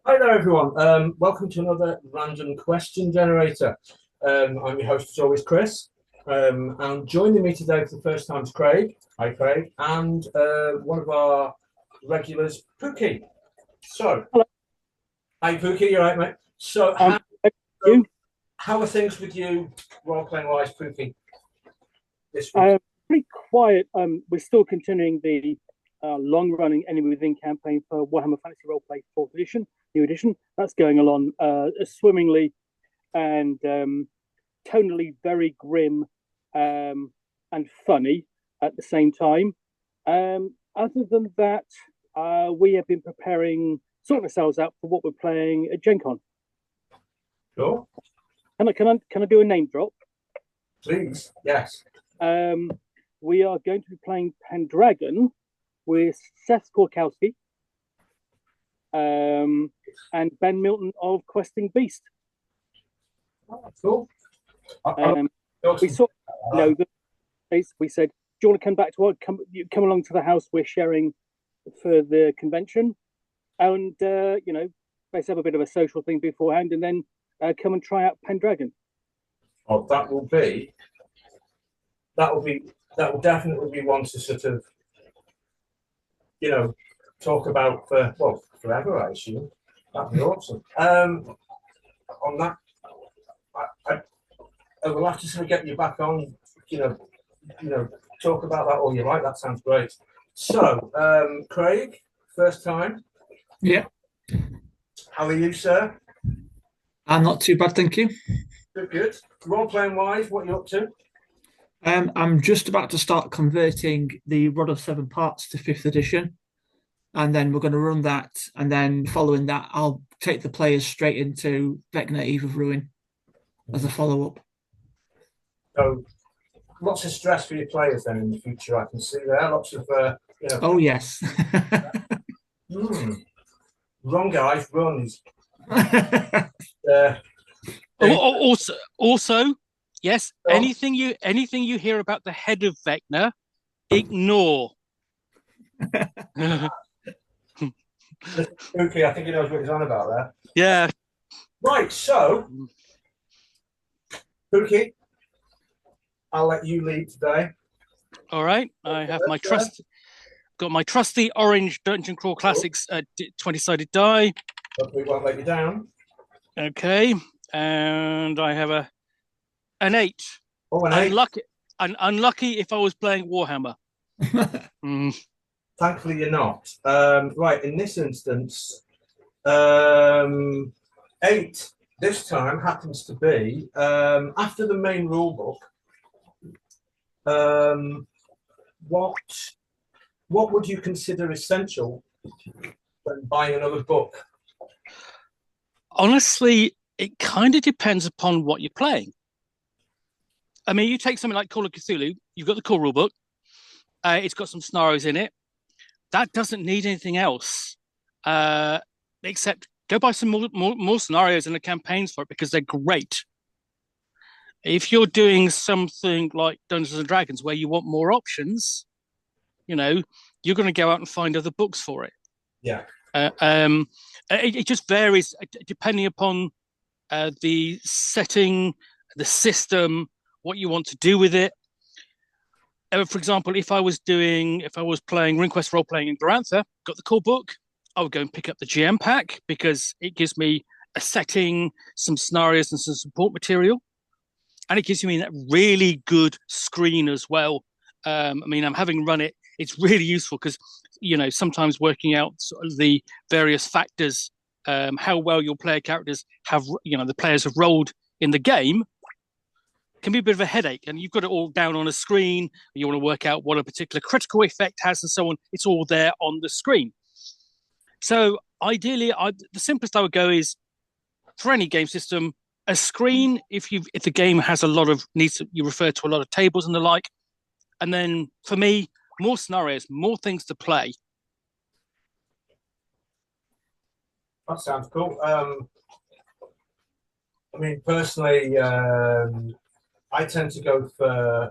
Hi there, everyone. Welcome to another random question generator. I'm your host, as always, Chris. And joining me today for the first time is Craig. Hi, Craig. And one of our regulars, Pookie. So, Hello. hi, Pookie. You all right, mate? So, Um, so you, how are things with you, role-playing wise, Pookie, this week? Pretty quiet. We're still continuing the long-running Enemy Within campaign for Warhammer Fantasy Roleplay Fourth Edition, New Edition. That's going along swimmingly and tonally very grim and funny at the same time. Other than that, we have been preparing, sorting ourselves out for what we're playing at Gen Con. Sure. Can I do a name drop? Please. Yes. Um, we are going to be playing Pendragon with Seth Korkowski and Ben Milton of Questing Beast. Oh, cool. Um, we saw, no, we said, do you want to come back to work? Come along to the house we're sharing for the convention, and let's have a bit of a social thing beforehand, and then come and try out Pendragon. Oh, that will definitely be one to sort of talk about for forever, I assume. That'd be awesome. On that, I will have to sort of get you back on. Talk about that all you like. That sounds great. So, Craig, first time. Yeah, How are you, sir? I'm not too bad, thank you. Good, good. Role playing wise, what are you up to? I'm just about to start converting the Rod of Seven Parts to fifth edition, and then we're going to run that, and then following that, I'll take the players straight into Vecna Eve of Ruin as a follow-up. So, lots of stress for your players then in the future. I can see there lots of Oh yes. Wrong guys, runs. Also, yes. Anything you hear about the head of Vecna, ignore. Okay, I think he knows what he's on about there. Yeah. Right, so Pookie, I'll let you lead today. All right. I have got my trusty orange Dungeon Crawl Classics 20-sided die. Hopefully, won't let you down. Okay, and I have an 8. Oh, an 8. Unlucky if I was playing Warhammer. Thankfully, you're not. Right, in this instance, 8 this time happens to be after the main rule book. What would you consider essential when buying another book? Honestly, it kind of depends upon what you're playing. I mean, you take something like Call of Cthulhu, you've got the core rulebook, it's got some scenarios in it. That doesn't need anything else, except go buy some more scenarios and the campaigns for it because they're great. If you're doing something like Dungeons and Dragons where you want more options, you're going to go out and find other books for it. Yeah. It just varies depending upon the setting, the system, what you want to do with it. For example, if I was playing RuneQuest role playing in Glorantha, got the core book, I would go and pick up the GM pack because it gives me a setting, some scenarios, and some support material, and it gives me that really good screen as well. I'm having run it. It's really useful because sometimes working out sort of the various factors, how well your player characters have, the players have rolled in the game, can be a bit of a headache, and you've got it all down on a screen. You want to work out what a particular critical effect has and so on. It's all there on the screen. So ideally, the simplest I would go is for any game system, a screen if the game has you refer to a lot of tables and the like. And then for me, more scenarios, more things to play. That sounds cool. Personally, I tend to go for,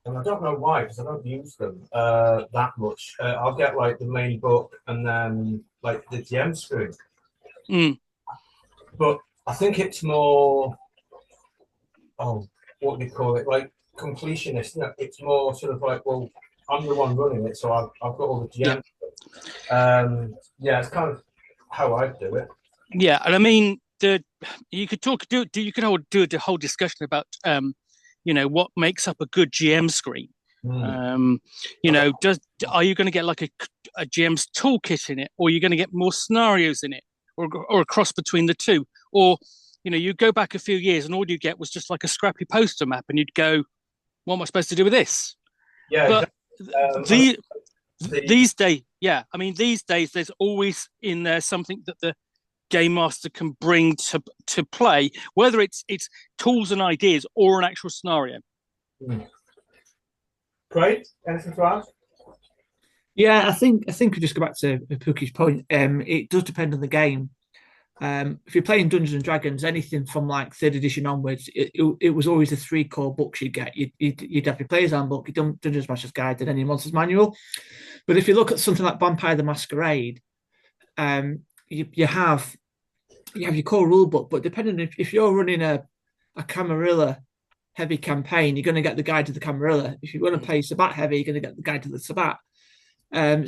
and I don't know why, because I don't use them that much. I'll get like the main book and then like the GM screen. But I think it's more, what do you call it? Like completionist. No, it's more sort of like, well, I'm the one running it, so I've got all the GM. Yeah, it's kind of how I do it. Yeah, and I mean, you could do a whole discussion about what makes up a good GM screen. Are you going to get like a GM's toolkit in it, or are you going to get more scenarios in it, or a cross between the two? Or you go back a few years and all you get was just like a scrappy poster map, and you'd go, what am I supposed to do with this? Yeah, but exactly. These days there's always in there something that the game master can bring to play, whether it's tools and ideas or an actual scenario. Great. Anything to add? Yeah, I think we just go back to Pookie's point. It does depend on the game. If you're playing Dungeons and Dragons, anything from like 3rd edition onwards, it was always the 3 core books you'd get. You'd have your player's handbook, your Dungeons Master's Guide, and then your Monsters Manual. But if you look at something like Vampire the Masquerade, you have your core rule book, but depending if you're running a Camarilla heavy campaign, you're going to get the guide to the Camarilla. If you want to play Sabbat heavy, you're going to get the guide to the Sabbat.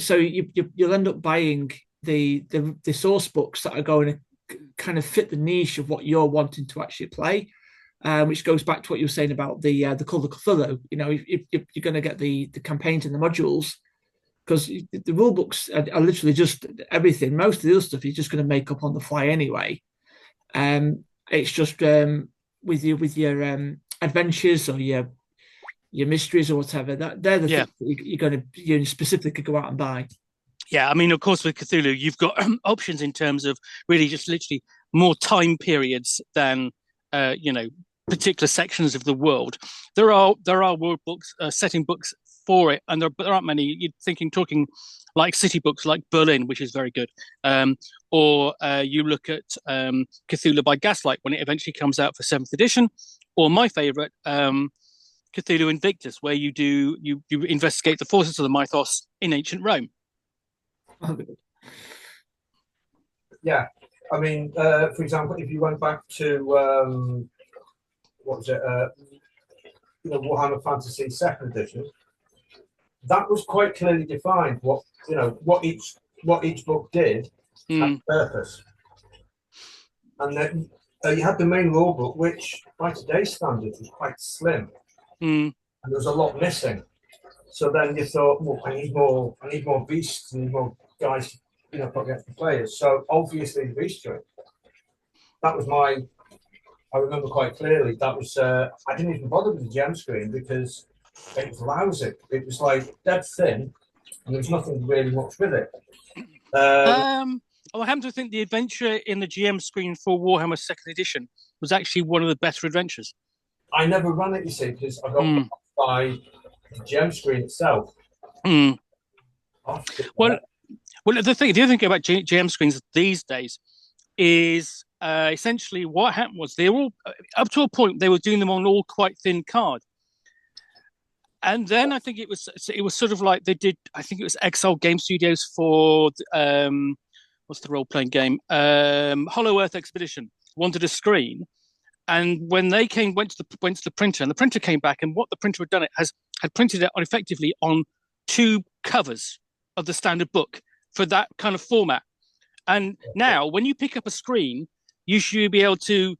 So you'll end up buying the source books that are going to kind of fit the niche of what you're wanting to actually play, which goes back to what you were saying about the Call of Cthulhu. If you're going to get the campaigns and the modules, because the rule books are literally just everything. Most of the other stuff you're just going to make up on the fly anyway. It's just with your adventures or your mysteries or whatever. They're the things that you're going to specifically go out and buy. Yeah, I mean, of course, with Cthulhu, you've got options in terms of really just literally more time periods than particular sections of the world. There are world books, setting books for it, and there aren't many. You're talking like city books like Berlin, which is very good, or you look at Cthulhu by Gaslight when it eventually comes out for 7th edition, or my favorite, Cthulhu Invictus, where you investigate the forces of the mythos in ancient Rome. Yeah, I mean, for example, if you went back to what was it, Warhammer Fantasy 2nd edition, that was quite clearly defined what each book did and purpose, and then you had the main rule book, which by today's standards was quite slim, and there was a lot missing. So then you thought, well, I need more beasts, I need more guys, put against the players. So obviously the beast string. That was I remember quite clearly. That was I didn't even bother with the gem screen because it was lousy. It was like dead thin, and there was nothing really much with it. I happen to think the adventure in the GM screen for Warhammer 2nd edition was actually one of the better adventures. I never ran it, you see, because I got by the gem screen itself. Well, the other thing about GM screens these days is essentially what happened was they were all, up to a point, they were doing them on all quite thin card. And then I think it was sort of like they did, I think it was Exile Game Studios for, what's the role-playing game? Hollow Earth Expedition wanted a screen. And when they went to the printer, and the printer came back, and what the printer had done had printed it effectively on 2 covers of the standard book for that kind of format. And now, when you pick up a screen, you should be able to,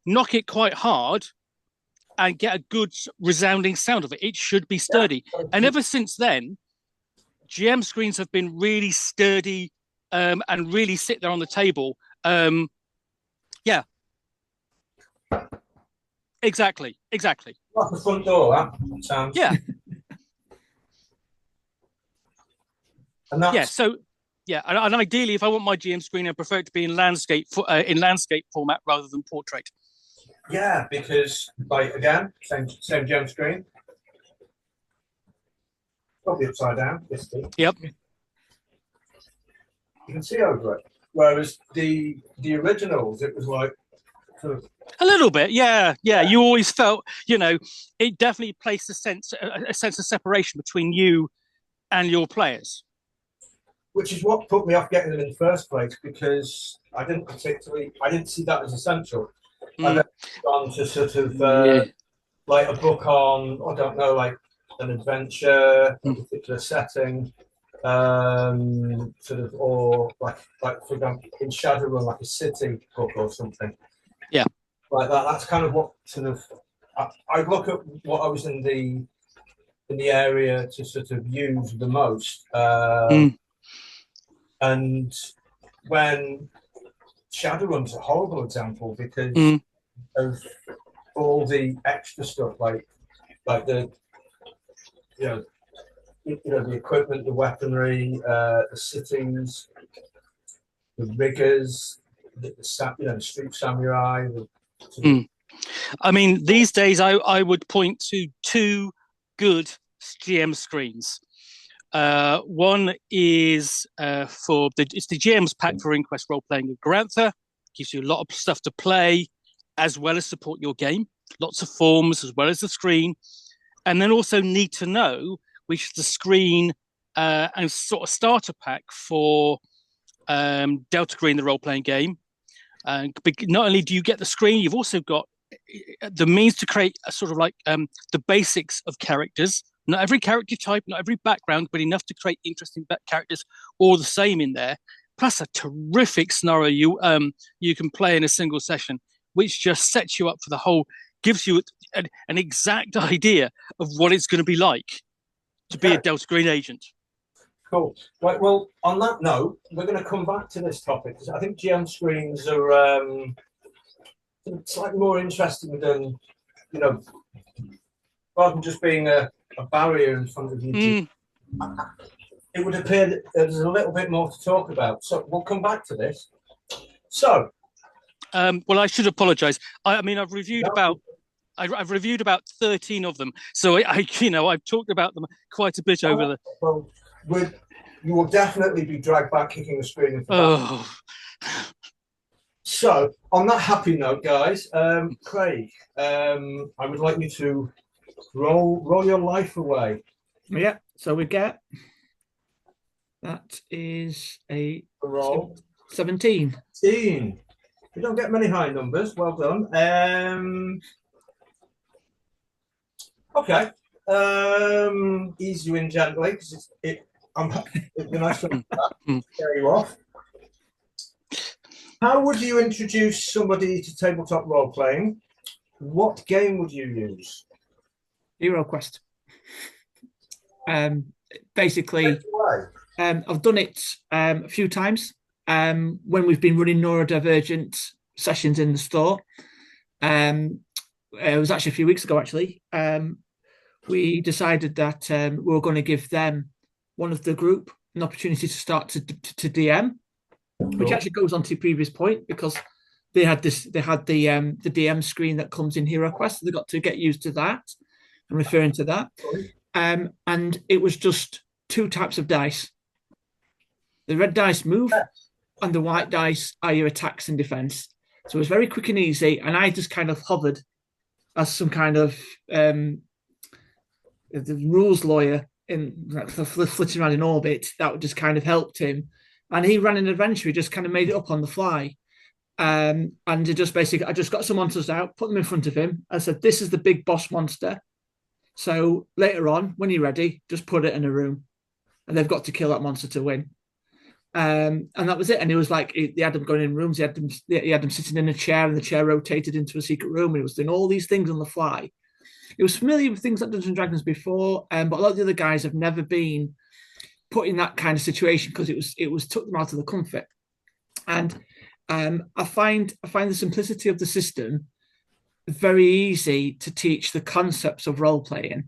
knock it quite hard and get a good resounding sound of it. It should be sturdy. And ever since then, GM screens have been really sturdy and really sit there on the table. Yeah. Exactly. Like the front door, that sounds. Yeah. And that's... Yeah. So, yeah, and ideally, if I want my GM screen, I prefer it to be in landscape format rather than portrait. Yeah, because again, same gem screen, probably upside down. This thing. Yep. You can see over it. Whereas the originals, it was like. A little bit, yeah. You always felt, it definitely placed a sense of separation between you and your players. which is what put me off getting them in the first place, because I didn't see that as essential. I've then gone to sort of like a book on, I don't know, like an adventure, a particular setting, sort of, or like for example in Shadowrun, like a city book or something. Yeah, like that. That's kind of what sort of I look at what I was in the area to sort of use the most. And when Shadowrun's a horrible example because of all the extra stuff, like the the equipment, the weaponry, the cities, the riggers, the street samurai. I mean, these days I would point to two good GM screens. One is it's the GM's pack for Inquest role playing with Garantha. Gives you a lot of stuff to play, as well as support your game. Lots of forms as well as the screen, and then also Need to Know, which is the screen and sort of starter pack for Delta Green, the role playing game. Not only do you get the screen, you've also got the means to create a sort of like the basics of characters. Not every character type, not every background, but enough to create interesting characters, all the same in there. Plus a terrific scenario you can play in a single session, which just sets you up for the whole, gives you an exact idea of what it's going to be like to be a Delta Green agent. Cool. Right. Well, on that note, we're going to come back to this topic because I think GM screens are slightly more interesting than, rather than just being a barrier in front of you. It would appear that there's a little bit more to talk about. So we'll come back to this. So, well, I should apologise. I mean, I've reviewed I've reviewed about 13 of them, so I've talked about them quite a bit over the. Well, you will definitely be dragged back kicking the screen. So, on that happy note, guys, Craig, I would like you to roll your life away. Yeah. So we get that is a roll 17. 17. We don't get many high numbers. Well done. Okay. Ease you in gently because it'd be nice to carry you off. How would you introduce somebody to tabletop role playing? What game would you use? Hero Quest. Basically, I've done it a few times when we've been running neurodivergent sessions in the store. It was actually a few weeks ago, actually. We decided that we were going to give them, one of the group, an opportunity to start to DM, which actually goes on to your previous point because they had the DM screen that comes in Hero Quest. So they got to get used to that and referring to that. And it was just two types of dice. The red dice move and the white dice are your attacks and defense. So it was very quick and easy. And I just kind of hovered as some kind of the rules lawyer flitting around in orbit. That just kind of helped him. And he ran an adventure. He just kind of made it up on the fly. And it just basically, I just got some monsters out, put them in front of him. I said, this is the big boss monster. So later on, when you're ready, just put it in a room. And they've got to kill that monster to win. And that was it. And it was like, he had them going in rooms. He had them sitting in a chair and the chair rotated into a secret room. And he was doing all these things on the fly. He was familiar with things like Dungeons and Dragons before, but a lot of the other guys have never been put in that kind of situation because it was took them out of the comfort. And I find the simplicity of the system very easy to teach the concepts of role playing.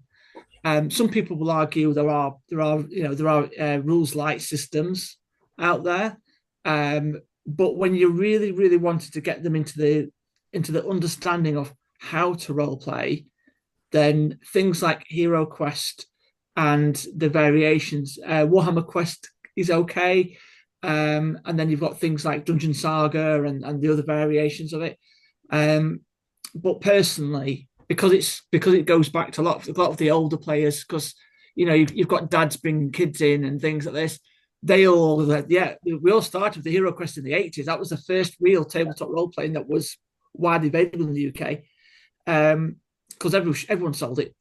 Some people will argue there are rules light systems out there, but when you really, really wanted to get them into the understanding of how to role play, then things like Hero Quest and the variations, Warhammer Quest is okay, and then you've got things like Dungeon Saga and the other variations of it. But personally, because it goes back to a lot of the older players, because you've got dads bringing kids in and things like this. they all, we all started with the Hero Quest in the 80s. That was the first real tabletop role playing that was widely available in the UK. Because everyone sold it.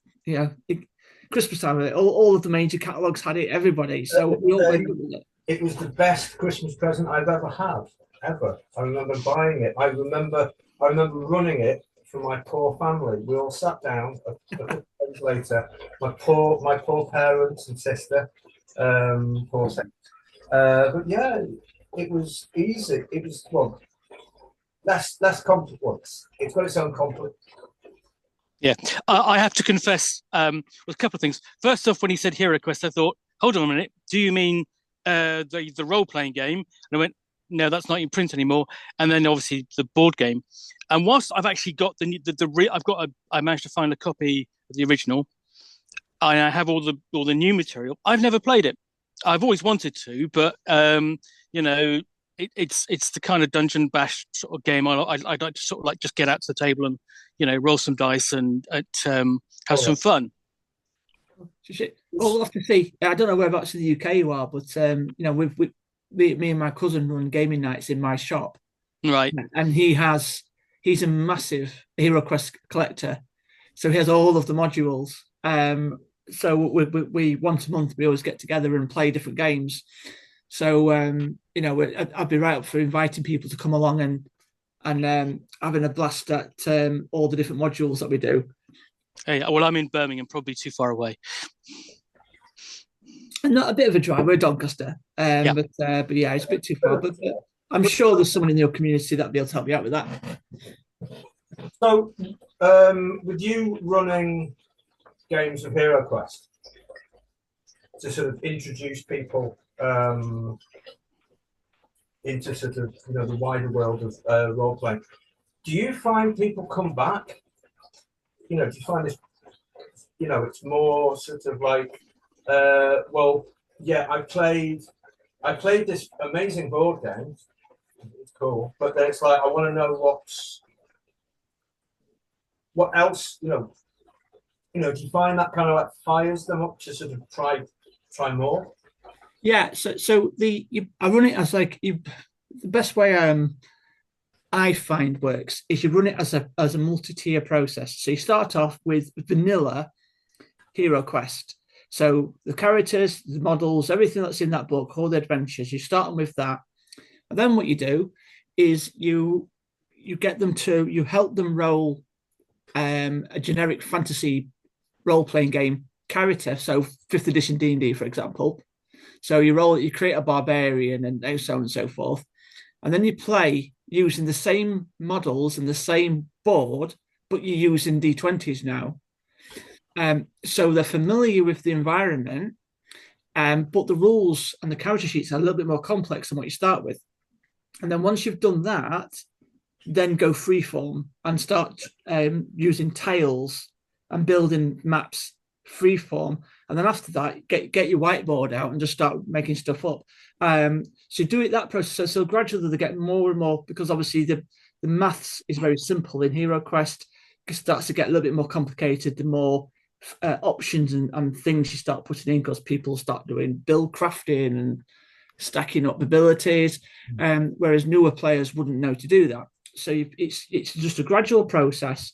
Christmas time, all of the major catalogues had it. Everybody, so we all went with it. It was the best Christmas present I've ever had, ever. I remember buying it. I remember running it for my poor family. We all sat down a couple of days later. My poor parents and sister. Poor sex. But yeah, it was easy. It was less complex. It's got its own conflict. Yeah, I have to confess, with a couple of things. First off, when he said Hero Quest, I thought, hold on a minute, do you mean the role playing game? And I went, no, that's not in print anymore. And then obviously the board game. And whilst I've actually got I managed to find a copy of the original, and I have all the new material. I've never played it. I've always wanted to, but it's the kind of dungeon bash sort of game I'd like to sort of like just get out to the table and roll some dice and have some fun. Well, we'll have to see. I don't know whereabouts in the UK you are, but me and my cousin run gaming nights in my shop, right? And he's a massive Hero Quest collector, so he has all of the modules. So we once a month we always get together and play different games. So I'd be right up for inviting people to come along and having a blast at all the different modules that we do. Hey, well, I'm in Birmingham, probably too far away. And not a bit of a drive. We're Doncaster, but yeah, it's a bit too far. But I'm sure there's someone in your community that'll be able to help you out with that. So, with you running games of Hero Quest to sort of introduce people into sort of the wider world of role playing, do you find people come back? Do you find this? It's more sort of like, I played this amazing board game. It's cool, but then it's like I want to know what else. Do you find that kind of like fires them up to sort of try more? Yeah, so I run it as like the best way I find works is you run it as a multi-tier process. So you start off with vanilla Hero Quest. So the characters, the models, everything that's in that book, all the adventures, you start them with that. And then what you do is you help them roll a generic fantasy role-playing game character. So 5th edition D&D, for example. So you create a barbarian and so on and so forth. And then you play using the same models and the same board, but you're using D20s now. So they're familiar with the environment, but the rules and the character sheets are a little bit more complex than what you start with. And then once you've done that, then go freeform and start using tiles and building maps freeform. And then after that, get your whiteboard out and just start making stuff up. So do it that process. So gradually they get more and more, because obviously the maths is very simple in Hero Quest. It starts to get a little bit more complicated the more options and things you start putting in, because people start doing build crafting and stacking up abilities, whereas newer players wouldn't know to do that. So it's just a gradual process,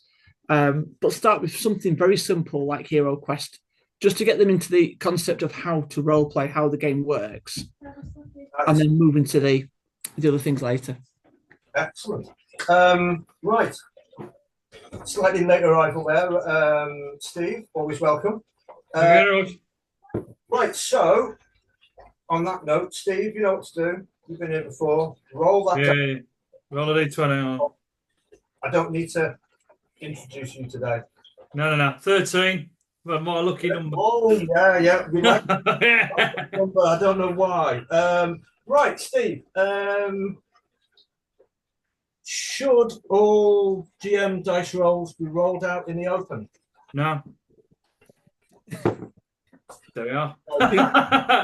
but start with something very simple like Hero Quest, just to get them into the concept of how to role play, how the game works, and then move into the other things later. Excellent. Right. Slightly later arrival there. Steve, always welcome. Right, so on that note, Steve, you know what to do. You've been here before. Roll that. Yeah. Roll a D20. I don't need to introduce you today. No. 13. Well, my lucky number. Oh, yeah. We like number. I don't know why. Right, Steve. Should all GM dice rolls be rolled out in the open? No. There we are.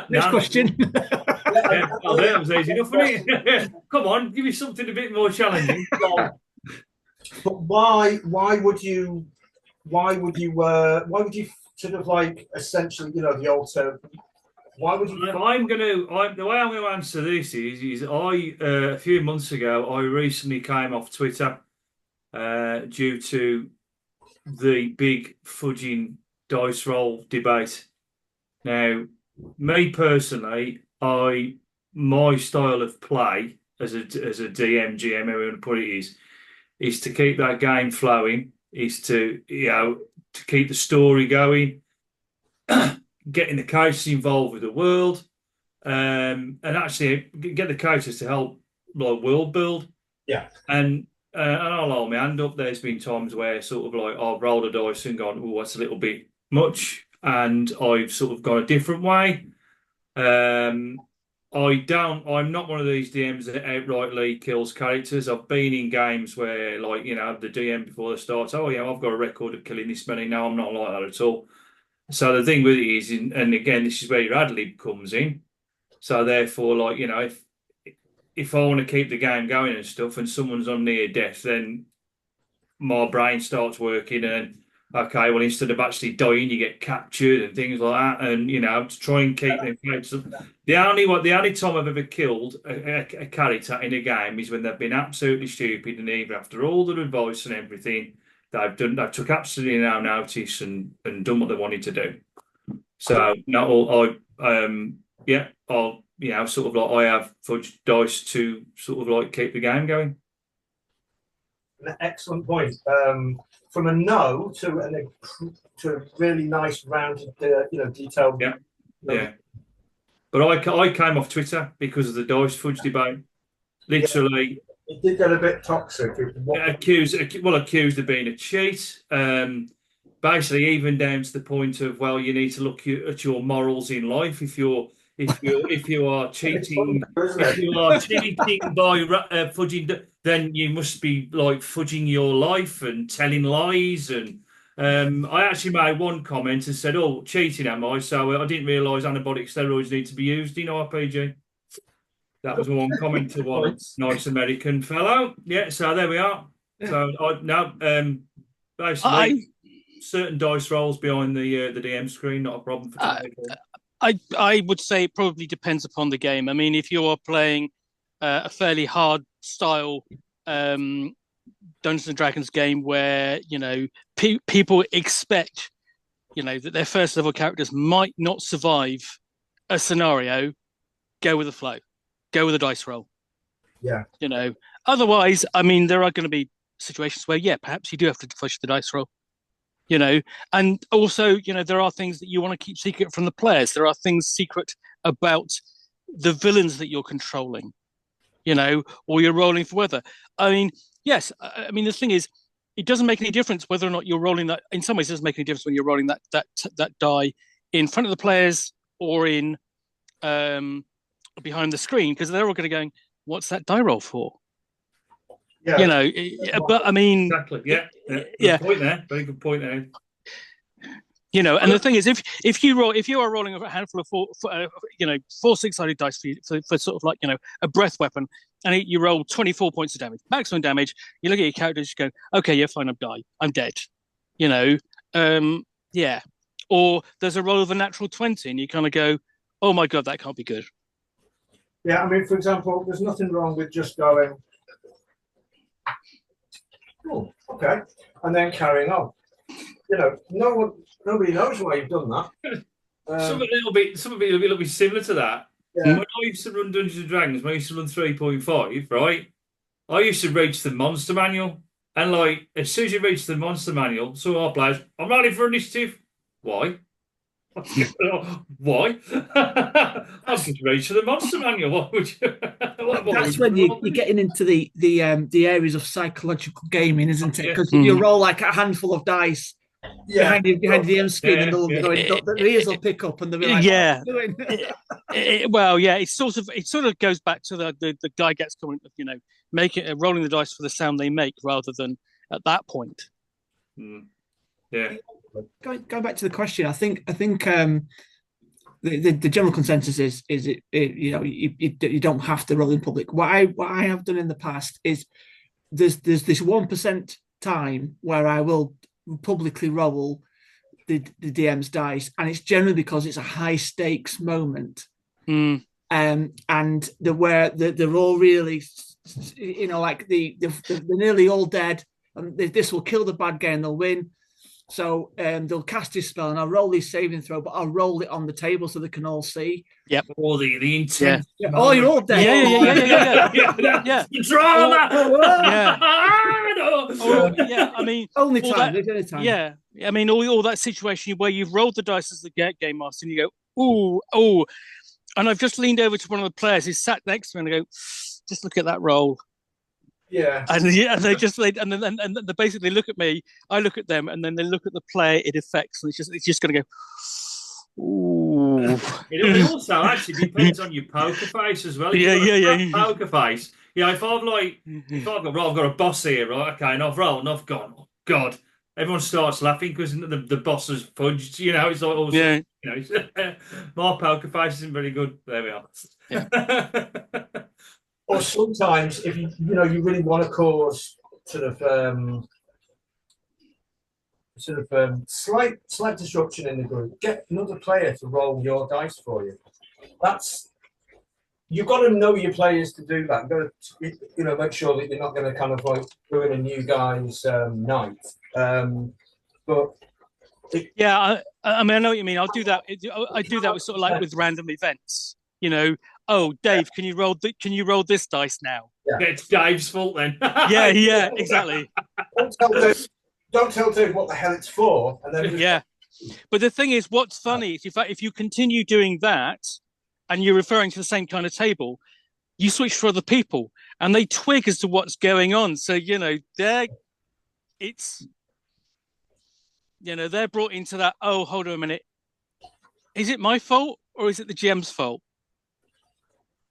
Next question. Yeah, that was easy enough, wasn't it? Come on, give me something a bit more challenging. But why would you sort of like essentially, the old term, Why would you? The way I'm going to answer this is a few months ago I recently came off Twitter due to the big fudging dice roll debate. Now, me personally, my style of play as a DM, GM, however you want to put it, is to keep that game flowing, is to to keep the story going, getting the coaches involved with the world, and actually get the coaches to help like world build. Yeah. And I'll hold my hand up. There's been times where sort of like I've rolled a dice and gone, oh, that's a little bit much, and I've sort of gone a different way. I'm not one of these DMs that outrightly kills characters. I've been in games where, like, the DM before the start, oh yeah, I've got a record of killing this many. No, I'm not like that at all. So the thing with it is, and again, this is where your ad lib comes in. So therefore, like, if I want to keep the game going and stuff, and someone's on near death, then my brain starts working, and okay, well, instead of actually dying, you get captured and things like that, and to try and keep them players. The only time I've ever killed a character in a game is when they've been absolutely stupid, and even after all the advice and everything, they've took absolutely no notice and done what they wanted to do. So no, I'll sort of like I have fudged dice to sort of like keep the game going. An excellent point. From a no to a really nice rounded, detailed. Yeah, yeah. But I came off Twitter because of the dice fudge debate. Literally, it did get a bit toxic. Accused of being a cheat. Basically, even down to the point of, well, you need to look at your morals in life. If you are cheating, by fudging, then you must be like fudging your life and telling lies. And I actually made one comment and said, "Oh, cheating am I?" So I didn't realise anabolic steroids need to be used in RPG. That was one comment to one nice American fellow. Yeah, so there we are. Yeah. So basically, certain dice rolls behind the DM screen, not a problem for I would say it probably depends upon the game. I mean, if you're playing a fairly hard style Dungeons and Dragons game where people expect that their first level characters might not survive a scenario, go with the flow, go with a dice roll. Yeah. Otherwise, I mean, there are going to be situations where perhaps you do have to push the dice roll. And also, there are things that you want to keep secret from the players. There are things secret about the villains that you're controlling, or you're rolling for weather. I mean, yes. I mean, the thing is, it doesn't make any difference whether or not you're rolling that. In some ways, it doesn't make any difference when you're rolling that die in front of the players or in behind the screen, because they're all going to go, "What's that die roll for?" Yeah. But I mean, exactly. Yeah. Good point there. Very good point there. And the thing is, if you are rolling a handful of four 6-sided dice for sort of like a breath weapon, and you roll 24 points of damage, maximum damage, you look at your characters, you go, okay, yeah, fine, I'm dead. Yeah. Or there's a roll of a natural 20, and you kind of go, oh my god, that can't be good. Yeah, I mean, for example, there's nothing wrong with just going, oh, okay, and then carrying on. Nobody knows why you've done that. Some of it will be a little bit similar to that. Yeah. When I used to run Dungeons and Dragons, when I used to run 3.5, right? I used to reach the monster manual, and like as soon as you reach the monster manual, so our players, I'm ready for initiative. Why? Why? I've just reached the monster manual. Why would you? That's when you're getting into the areas of psychological gaming, isn't it? Because you roll like a handful of dice behind the DM screen, and they'll be going, the ears will pick up, and they'll be like, it sort of goes back to the guy gets coming, rolling the dice for the sound they make rather than at that point. Yeah. Going back to the question, I think the general consensus is you don't have to roll in public. What I have done in the past is there's this 1% time where I will publicly roll the DM's dice, and it's generally because it's a high stakes moment. Mm. And they're all really, like they're nearly all dead, and this will kill the bad guy and they'll win. So they'll cast his spell, and I'll roll his saving throw, but I'll roll it on the table so they can all see. Yep. Or the intense. Yeah. Oh, you're all dead. Yeah. The drama. I mean, only time. Yeah, I mean, all that situation where you've rolled the dice as the game master, and you go, ooh, and I've just leaned over to one of the players who sat next to me, and I go, just look at that roll. Yeah. And they just and they basically look at me, I look at them, and then they look at the player it affects, and it's just going to go, ooh. It also actually depends on your poker face as well. Yeah. Poker face. Yeah, if I've got a boss here, right? Okay, and I've rolled, and I've gone, oh God. Everyone starts laughing because the boss has fudged. It's like also, my poker face isn't very good. There we are. Yeah. Or sometimes, if you really want to cause slight disruption in the group, get another player to roll your dice for you. You've got to know your players to do that. You've got to, make sure that you're not going to kind of like ruin a new guy's night. I mean, I know what you mean. I'll do that. I do that with sort of like with random events. Oh, Dave, can you roll this dice now? Yeah, it's Dave's fault then. yeah, exactly. Don't tell Dave what the hell it's for, and then But the thing is, what's funny is if you continue doing that, and you're referring to the same kind of table, you switch for other people, and they twig as to what's going on. So they're brought into that. Oh, hold on a minute. Is it my fault or is it the GM's fault?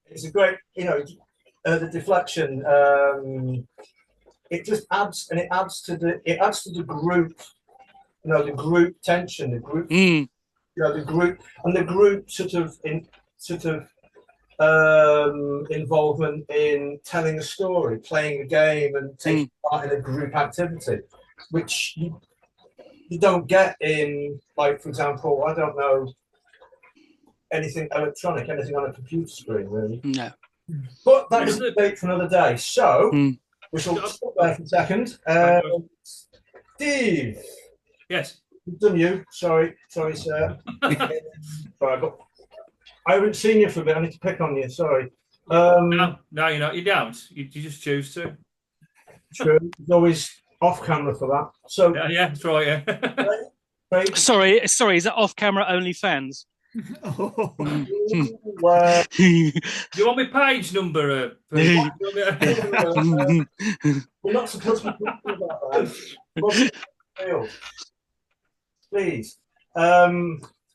It's a great, the deflection. It just adds to the group, the group tension, the group, the group, and the group involvement in telling a story, playing a game, and taking part in a group activity, which you don't get in, like, for example, I don't know, anything electronic, anything on a computer screen, really. No. But that is a debate for another day. So we shall stop there for a second. Steve. Yes. We've done you. Sorry, sir. Sorry, I haven't seen you for a bit. I need to pick on you. Sorry. No, you're not. You don't. You just choose to. True. There's always off camera for that. So yeah, that's right. Yeah. Right. Sorry. Is that off camera only fans? Well, you want my page number? we're not supposed to be talking about that. Please.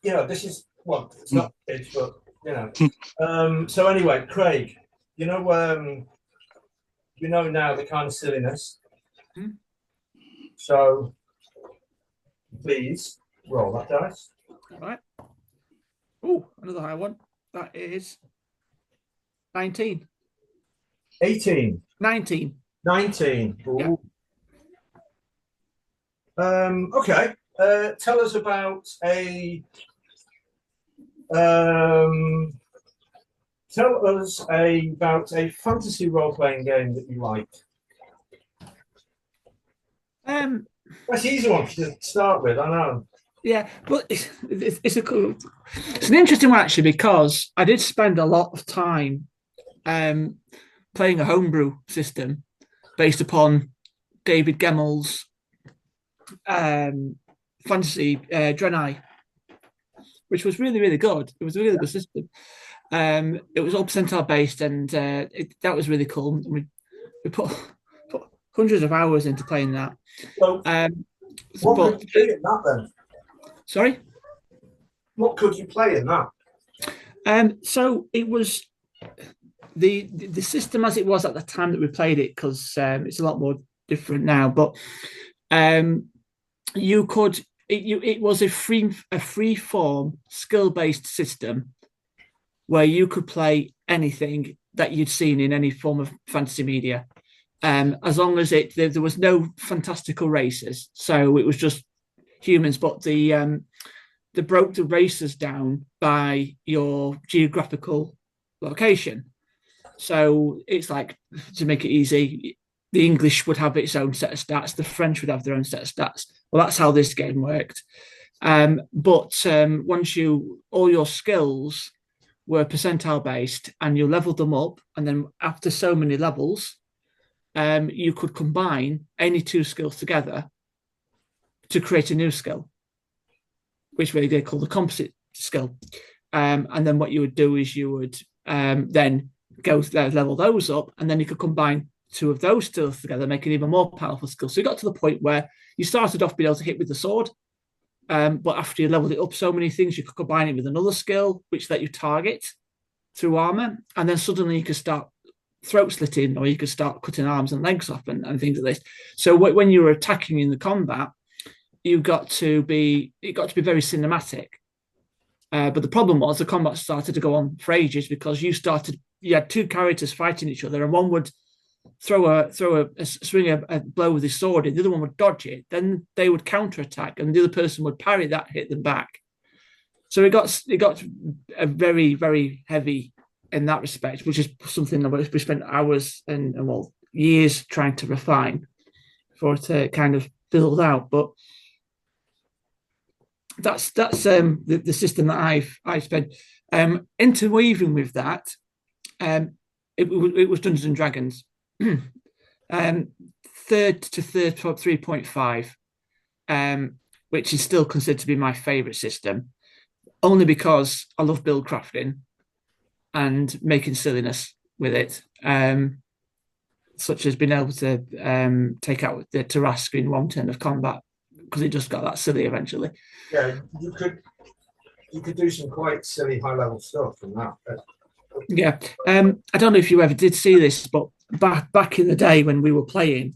This is it's not pitch, but so anyway, Craig, now the kind of silliness. So please roll that dice. All right. Oh, another high one. That is 19. 18. 19. 19. Yeah. Okay. Tell us about a fantasy role-playing game that you like. That's an easy one to start with, I know. Yeah, but it's an interesting one actually, because I did spend a lot of time playing a homebrew system based upon David Gemmel's fantasy R'lyeh, which was really, really good. It was a really good system. It was all percentile based, and that was really cool. We put hundreds of hours into playing that. So, what could you play in that then? Sorry? What could you play in that? So it was the system as it was at the time that we played it, because it's a lot more different now. But you could it was a free form skill based system where you could play anything that you'd seen in any form of fantasy media, as long as there was no fantastical races. So it was just humans, but they broke the races down by your geographical location. So it's like, to make it easy, the English would have its own set of stats, the French would have their own set of stats. Well, that's how this game worked. But once all your skills were percentile based and you leveled them up, and then after so many levels, you could combine any two skills together to create a new skill, which they call the composite skill. And then what you would do is you would then go level those up, and then you could combine two of those skills together, make an even more powerful skill. So you got to the point where you started off being able to hit with the sword, but after you leveled it up so many things, you could combine it with another skill, which let you target through armor, and then suddenly you could start throat slitting, or you could start cutting arms and legs off and things like this. So when you were attacking in the combat, it got to be very cinematic. But the problem was the combat started to go on for ages because you had two characters fighting each other, and one would swing a blow with his sword, and the other one would dodge it. Then they would counterattack, and the other person would parry that, hit them back. So it got a very, very heavy in that respect, which is something that we spent hours and years trying to refine for it to kind of build out. But that's the system that I've spent. Interweaving with that, it was Dungeons and Dragons, third to 3.5, which is still considered to be my favourite system, only because I love build crafting and making silliness with it, such as being able to take out the Tarrasque in one turn of combat, because it just got that silly eventually. Yeah, you could do some quite silly high level stuff from that. Yeah, I don't know if you ever did see this, but back in the day when we were playing,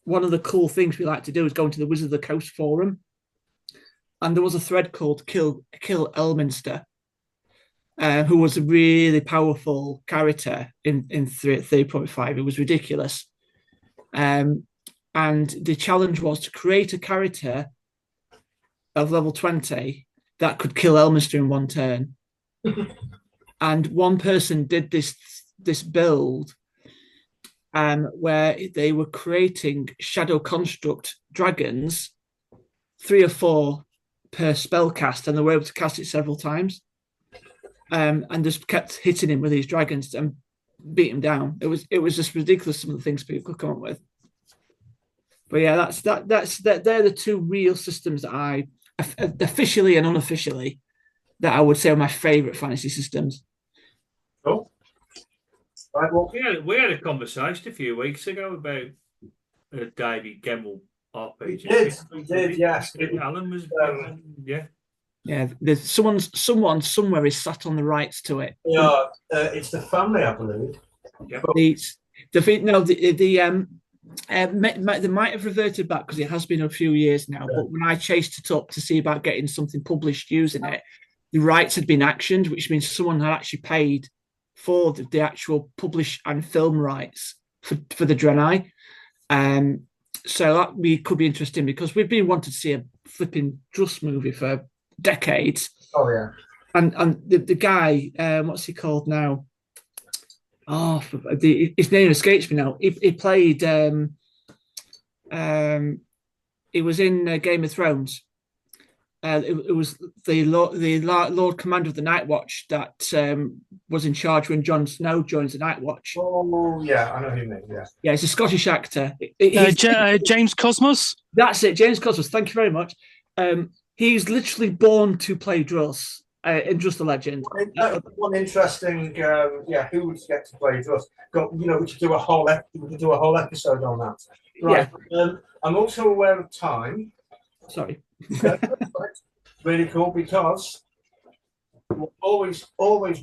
one of the cool things we liked to do was go into the Wizard of the Coast forum, and there was a thread called Kill Elminster, who was a really powerful character in 3.5. It was ridiculous, and the challenge was to create a character of level 20 that could kill Elminster in one turn. And one person did this build where they were creating shadow construct dragons, 3 or 4 per spell cast, and they were able to cast it several times, and just kept hitting him with these dragons and beat him down. It was just ridiculous, some of the things people could come up with. But yeah, they're the two real systems that I officially and unofficially that I would say are my favourite fantasy systems. Cool. Right, well, we had a conversation a few weeks ago about Davy Gemmell RPG. We did, yes. Alan was, yeah. Yeah, there's someone somewhere is sat on the rights to it. Yeah, it's the family, I believe. Yeah. They might have reverted back because it has been a few years now. Yeah. But when I chased it up to see about getting something published using it, the rights had been actioned, which means someone had actually paid for the actual publish and film rights for the R'lyeh. So that could be interesting because we've been wanting to see a flipping Druss movie for decades. Oh yeah. And the guy, what's he called now? Oh, his name escapes me now. He played. He was in Game of Thrones. It was the Lord Commander of the Night Watch that was in charge when Jon Snow joins the Night Watch. Oh yeah, I know who you mean. Yeah, yeah, he's a Scottish actor. James Cosmos. That's it, James Cosmos. Thank you very much. He's literally born to play Druss in Druss the Legend. One interesting, who would get to play Druss? We could do a whole episode on that. Right. Yeah. I'm also aware of time. Sorry. Really cool because we're always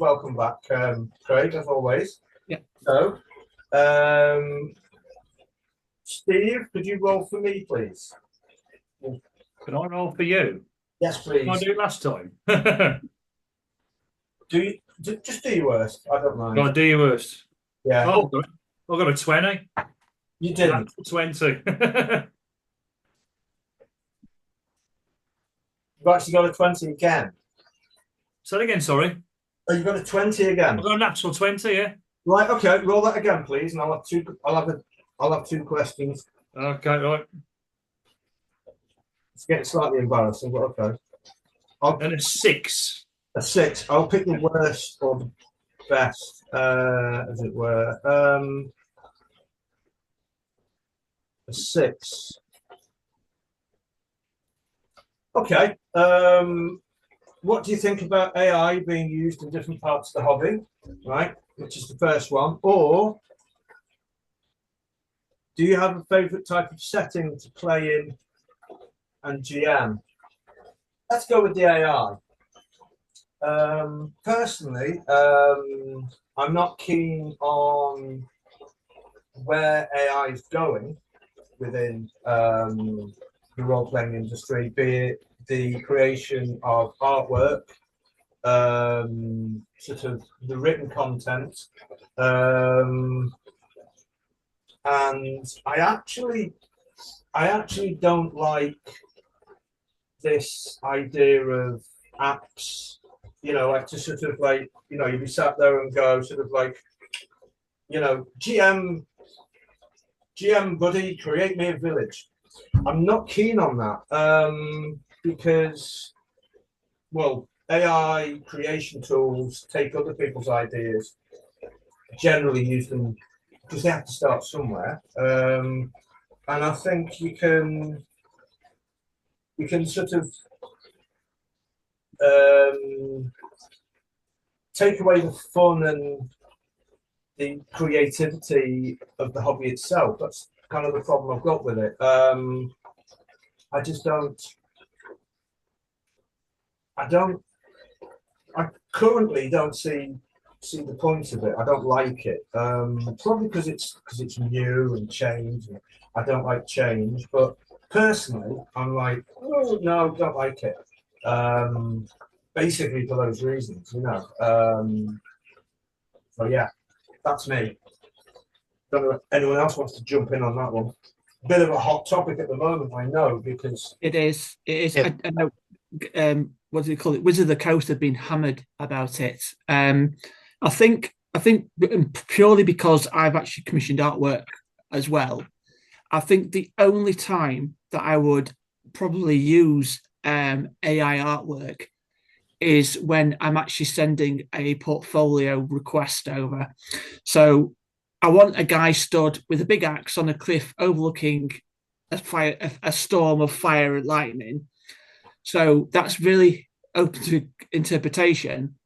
welcome back, Craig, as always. Yeah. So, Steve, could you roll for me, please? Can I roll for you? Yes, please. Did I do it last time? Just do your worst. I don't mind. Can I do your worst? Yeah. Oh, I got a 20. You didn't. 20. You've actually got a 20 again. Say that again, sorry. Oh, you've got a 20 again. I've got a natural 20, yeah. Right, okay, roll that again, please, and I'll have two questions. Okay, right. It's getting slightly embarrassing, but okay. And a 6. A 6. I'll pick the worst or the best, as it were. A 6. Okay. What do you think about AI being used in different parts of the hobby? Right, which is the first one. Or do you have a favourite type of setting to play in and GM? Let's go with the AI. Personally, I'm not keen on where AI is going within the role-playing industry, be it the creation of artwork, sort of the written content, and I actually don't like this idea of apps, like to sort of like, you'd be sat there and go sort of like, GM buddy, create me a village. I'm not keen on that because, well, AI creation tools take other people's ideas, generally use them because they have to start somewhere. And I think you can sort of take away the fun and the creativity of the hobby itself. That's kind of the problem I've got with it. I currently don't see the point of it. I don't like it. Probably because it's new and change. And I don't like change, but personally, I'm like, oh no, don't like it. Basically for those reasons, So yeah, that's me. Don't know if anyone else wants to jump in on that one. Bit of a hot topic at the moment, I know, because it is. Yeah. I know. What do you call it? Wizard of the Coast have been hammered about it. I think purely because I've actually commissioned artwork as well. I think the only time that I would probably use AI artwork is when I'm actually sending a portfolio request over. So I want a guy stood with a big axe on a cliff overlooking a storm of fire and lightning. So that's really open to interpretation.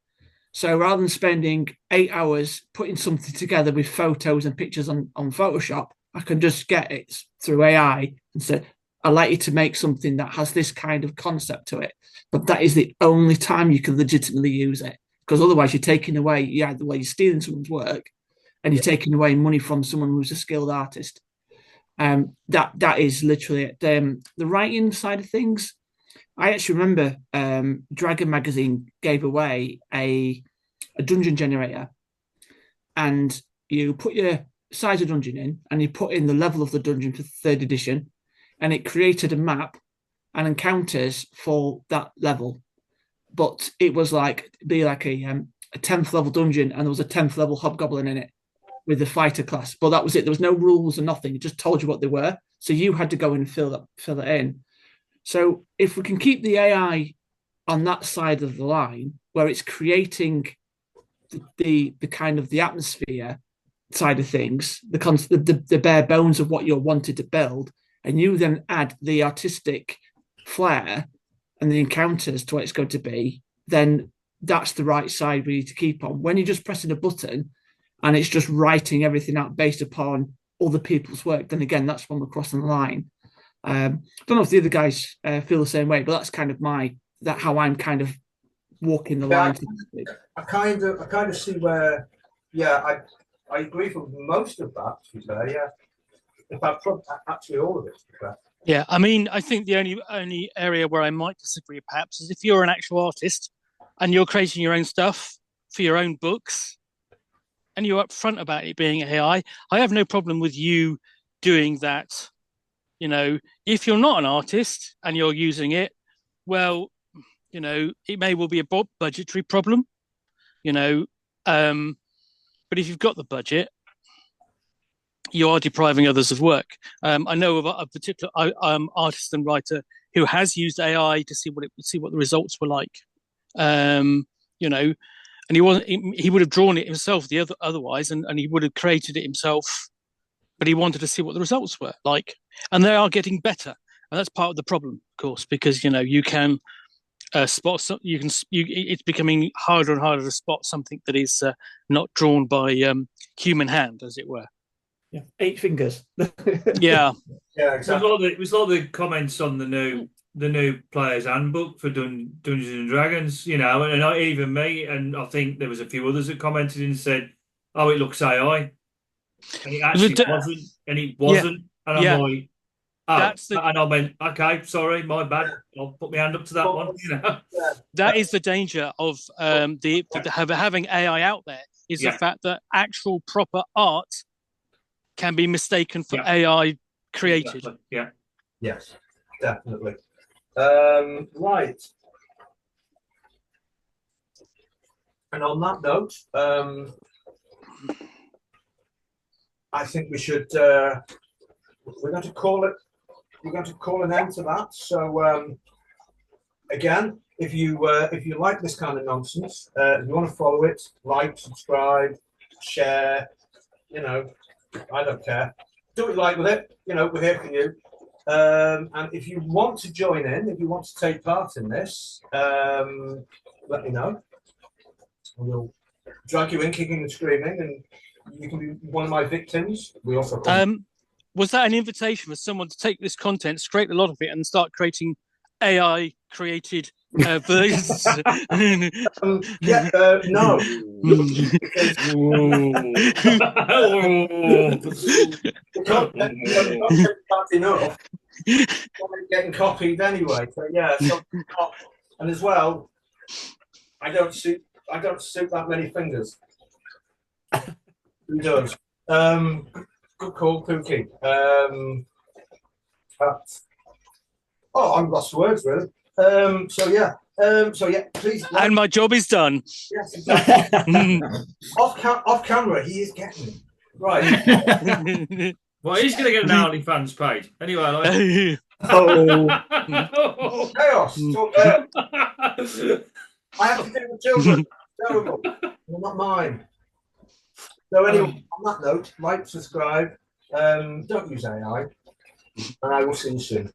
So rather than spending 8 hours putting something together with photos and pictures on Photoshop, I can just get it through AI and say, I'd like you to make something that has this kind of concept to it. But that is the only time you can legitimately use it. Because otherwise you're taking away, the way you're stealing someone's work and you're taking away money from someone who's a skilled artist. That is literally it. The writing side of things, I actually remember Dragon Magazine gave away a dungeon generator, and you put your size of dungeon in, and you put in the level of the dungeon for 3rd edition, and it created a map and encounters for that level. But it was like a 10th level dungeon, and there was a 10th level hobgoblin in it with the fighter class. But that was it. There was no rules or nothing. It just told you what they were. So you had to go in and fill that in. So if we can keep the AI on that side of the line, where it's creating the kind of the atmosphere side of things, the bare bones of what you're wanted to build, and you then add the artistic flair and the encounters to what it's going to be, then that's the right side we need to keep on. When you're just pressing a button and it's just writing everything out based upon other people's work, then again, that's when we're crossing the line. I don't know if the other guys feel the same way, but that's kind of how I'm kind of walking the line. I kind of see where, I agree with most of that, to be fair, yeah. In fact, actually all of it, to be fair. Yeah, I mean, I think the only area where I might disagree perhaps is if you're an actual artist and you're creating your own stuff for your own books and you're upfront about it being AI, I have no problem with you doing that. If you're not an artist and you're using it, well, You know, it may well be a budgetary problem. You know, but if you've got the budget, you are depriving others of work. I know of a particular artist and writer who has used AI to see what the results were like. You know, and he would have drawn it himself otherwise, and he would have created it himself, but he wanted to see what the results were like, and they are getting better, and that's part of the problem, of course, because you know you can spot it's becoming harder and harder to spot something that is not drawn by human hand, as it were. Yeah, 8 fingers. Yeah, exactly. It was like the comments on the new player's handbook for Dungeons and Dragons, you know, and even me, and I think there was a few others that commented and said, "Oh, it looks AI," and it actually wasn't, and it wasn't, and I'm like, "Oh," and I went, "Okay, sorry, my bad. I'll put my hand up to that one." You know, that is the danger of having AI out there is the fact that actual proper art can be mistaken for AI created. Exactly. Yeah. Yes, definitely. Right. And on that note, I think we should. We're going to call it. We're going to call an end to that. So again, if you like this kind of nonsense, if you want to follow it, like, subscribe, share. You know, I don't care. Do what you like with it. You know, we're here for you. And if you want to join in, if you want to take part in this, let me know. We'll drag you in kicking and screaming, and you can be one of my victims. We also was that an invitation for someone to take this content, scrape a lot of it, and start creating AI created versions? No. Enough. Getting copied anyway. So yeah, and as well, I don't suit that many fingers. Who does? Good call, Pookie. I'm lost for words really. So yeah, please. And my job is done. Yes, exactly. off camera, he is getting me. Right. Well, he's going to get an OnlyFans page. Anyway, chaos. I have to do with children. Terrible. Well, not mine. So anyway, on that note, like, subscribe, don't use AI, and I will see you soon.